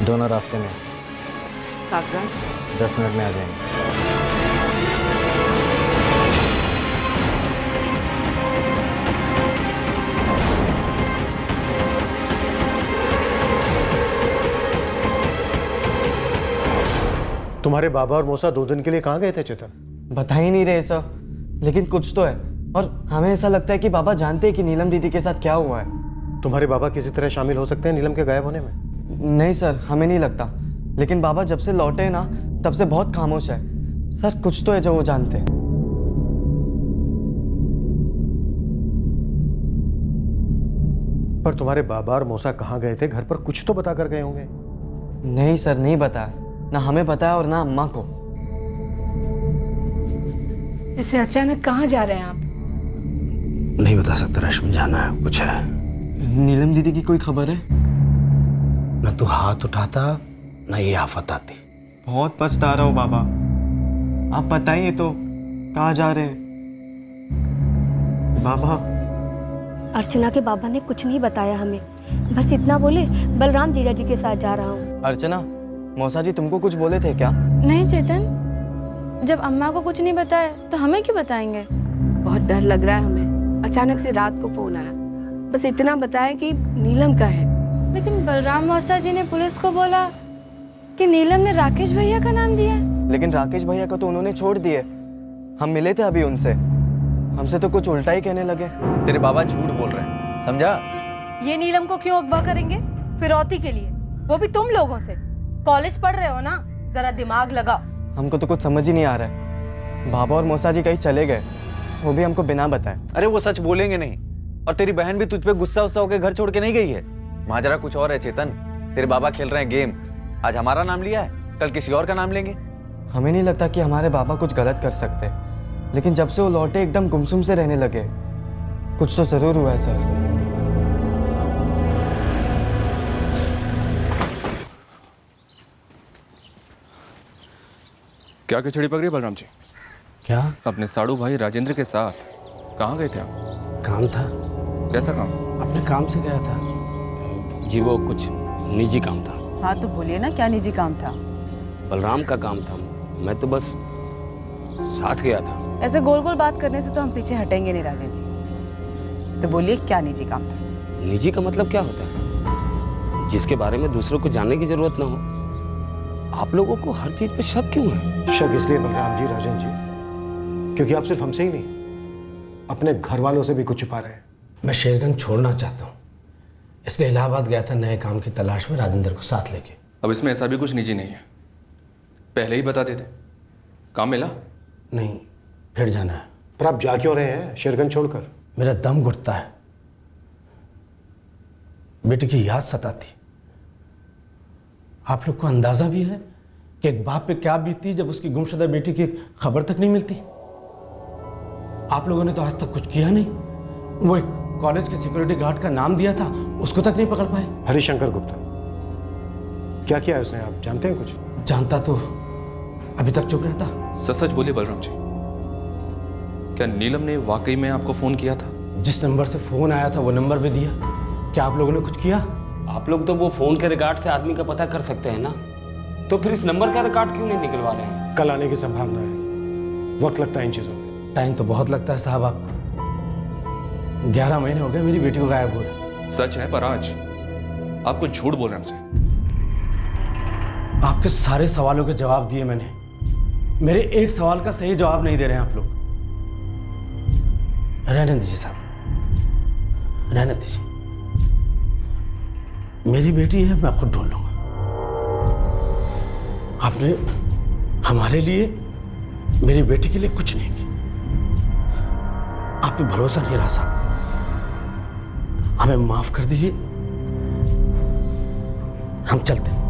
दोनों रास्ते में। कागजात 10 मिनट में आ जाएंगे। तुम्हारे बाबा और मौसा 2 दिन के लिए कहाँ गए थे चेतन? बता ही नहीं रहे सर, लेकिन कुछ तो है। और हमें ऐसा लगता है कि बाबा जानते हैं कि नीलम दीदी के साथ क्या हुआ है। तुम्हारे बाबा किसी तरह शामिल हो सकते हैं नीलम के गायब होने में? नहीं सर, हमें नहीं लगता। लेकिन बाबा जब से लौटे ना, तब से बहुत खामोश है। सर कुछ तो है जो वो जानते हैं। पर तुम्हारे बाबा और मौसा कहाँ गए थे? घर पर कुछ तो बता कर गए होंगे। नहीं सर, नहीं बताया। ना हमें बताया और ना अम्मा को। इसे अचानक कहाँ जा रहे हैं आप? नहीं बता सकता रश्मि, जाना है, कुछ है। नीलम दीदी की कोई खबर है? न तू हाथ उठाता न ये आफत आती। बहुत पछता रहा हूँ बाबा, आप बताइए तो कहाँ जा रहे हैं? बाबा अर्चना के बाबा ने कुछ नहीं बताया हमें, बस इतना बोले बलराम जीजा जी के साथ जा रहा हूँ। अर्चना, मौसा जी तुमको कुछ बोले थे क्या? नहीं चेतन, जब अम्मा को कुछ नहीं बताया तो हमें क्यों बताएंगे? बहुत डर लग रहा है हमें। अचानक से रात को फोन आया, बस इतना बताया कि नीलम का है। लेकिन बलराम मौसा जी ने पुलिस को बोला कि नीलम ने राकेश भैया का नाम दिया। लेकिन राकेश भैया को तो उन्होंने छोड़ दिए। हम मिले थे अभी उनसे, हमसे तो कुछ उल्टा ही कहने लगे। तेरे बाबा झूठ बोल रहे हैं, समझा? ये नीलम को क्यों अगवा करेंगे? फिरौती के लिए, वो भी तुम लोगों से। कॉलेज पढ़ रहे हो ना, जरा दिमाग लगाओ। हमको तो कुछ समझ ही नहीं आ रहा है। बाबा और मौसा जी कहीं चले गए, वो भी हमको बिना बताए। अरे वो सच बोलेंगे नहीं, और तेरी बहन भी तुझ पे गुस्सा होकर घर छोड़ के नहीं गई है। माजरा कुछ और है चेतन। तेरे बाबा खेल रहे हैं गेम। आज हमारा नाम लिया है, कल किसी और का नाम लेंगे। हमें नहीं लगता कि हमारे बाबा कुछ गलत कर सकते, लेकिन जब से वो लौटे एकदम गुमसुम से रहने लगे। कुछ तो जरूर हुआ है सर। क्या खिचड़ी पक रही है बलराम जी? क्या? अपने साड़ू भाई राजेंद्र के साथ कहाँ गए थे आप? काम था। कैसा काम? अपने काम से गया था। जी वो कुछ निजी काम था। हाँ तो बोलिए ना, क्या निजी काम था? बलराम का काम था, मैं तो बस साथ गया था। ऐसे गोल गोल बात करने से तो हम पीछे हटेंगे नहीं राजेश जी। तो बोलिए क्या निजी काम था? निजी का मतलब क्या होता है? जिसके बारे में दूसरों को जानने की जरूरत ना हो। आप लोगों को हर चीज पे शक क्यों है? शक इसलिए बलराम जी, राजन जी, क्योंकि आप सिर्फ हमसे ही नहीं, अपने घर वालों से भी कुछ छुपा रहे हैं। मैं शेरगंज छोड़ना चाहता हूँ, इसलिए इलाहाबाद गया था नए काम की तलाश में, राजेंद्र को साथ लेके। अब इसमें ऐसा भी कुछ निजी नहीं है, पहले ही बता देते। काम मिला? नहीं, फिर जाना है। पर आप जा क्यों रहे हैं शेरगंज छोड़कर? मेरा दम घुटता है, बेटे की याद सताती। आप लोग को अंदाजा भी है कि एक बाप पे क्या बीतती जब उसकी गुमशुदा बेटी की खबर तक नहीं मिलती? आप लोगों ने तो आज तक कुछ किया नहीं। वो एक कॉलेज के सिक्योरिटी गार्ड का नाम दिया था, उसको तक नहीं पकड़ पाए। हरिशंकर गुप्ता, क्या किया है उसने, आप जानते हैं कुछ? जानता तो अभी तक चुप रहता। सच सच बोलिए बलराम जी, क्या नीलम ने वाकई में आपको फोन किया था? जिस नंबर से फोन आया था वो नंबर भी दिया। क्या आप लोगों ने कुछ किया? आप लोग तो वो फोन के रिकॉर्ड से आदमी का पता कर सकते हैं ना, तो फिर इस नंबर का रिकॉर्ड क्यों नहीं निकलवा रहे हैं? कल आने की संभावना है, वक्त लगता है इन चीजों में। टाइम तो बहुत लगता है साहब आपको। 11 महीने हो गए मेरी बेटी को गायब हुए। सच है, पर आज आपको झूठ बोल रहे हैं हमसे। आपके सारे सवालों के जवाब दिए मैंने, मेरे एक सवाल का सही जवाब नहीं दे रहे हैं आप लोग। रहने दीजिए साहब, रहने दीजिए। मेरी बेटी है, मैं खुद ढूंढ लूंगा। आपने हमारे लिए, मेरी बेटी के लिए कुछ नहीं किया। आप पे भरोसा नहीं रहा साहब, हमें माफ कर दीजिए, हम चलते हैं।